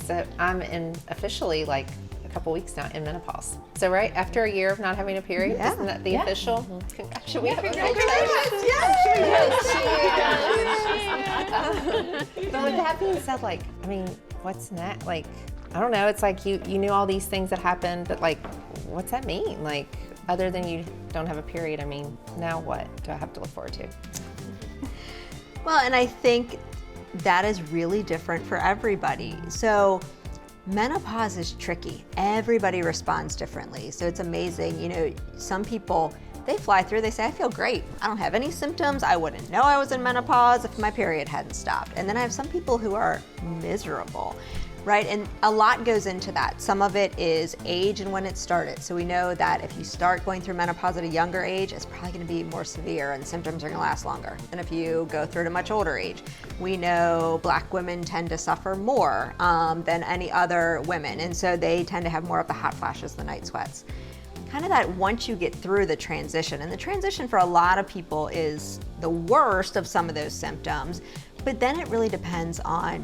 So I'm officially like a couple weeks now in menopause. So right after a year of not having a period, isn't that the official? Should we congratulations? Yes. But with that being said, like, I mean, what's next? Like, I don't know. It's like you knew all these things that happened, but like, what's that mean? Like, other than you don't have a period, I mean, now what do I have to look forward to? Well, and I think that is really different for everybody. So menopause is tricky. Everybody responds differently. So it's amazing. You know, some people, they fly through, they say, I feel great. I don't have any symptoms. I wouldn't know I was in menopause if my period hadn't stopped. And then I have some people who are miserable, right? And a lot goes into that. Some of it is age and when it started. So we know that if you start going through menopause at a younger age, it's probably gonna be more severe and symptoms are gonna last longer than if you go through at a much older age. We know Black women tend to suffer more than any other women. And so they tend to have more of the hot flashes, the night sweats. Kind of that once you get through the transition, and the transition for a lot of people is the worst of some of those symptoms, but then it really depends on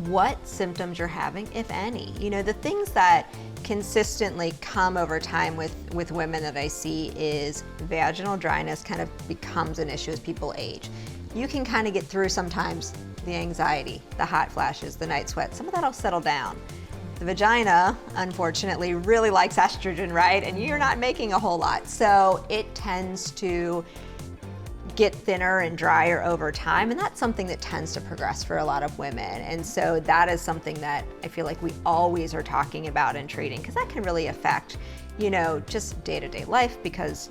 what symptoms you're having, if any. You know, the things that consistently come over time with women that I see is vaginal dryness kind of becomes an issue as people age. You can kind of get through sometimes the anxiety, the hot flashes, the night sweat, some of that'll settle down. The vagina, unfortunately, really likes estrogen, right? And you're not making a whole lot. So it tends to get thinner and drier over time, and that's something that tends to progress for a lot of women. And so that is something that I feel like we always are talking about and treating, because that can really affect, you know, just day-to-day life, because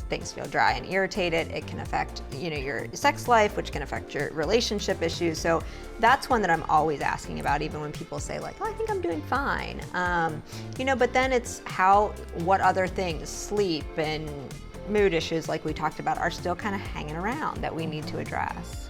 things feel dry and irritated. It can affect, you know, your sex life, which can affect your relationship issues. So that's one that I'm always asking about, even when people say like, oh, I think I'm doing fine. You know, but then it's what other things, sleep and mood issues like we talked about, are still kind of hanging around that we need to address.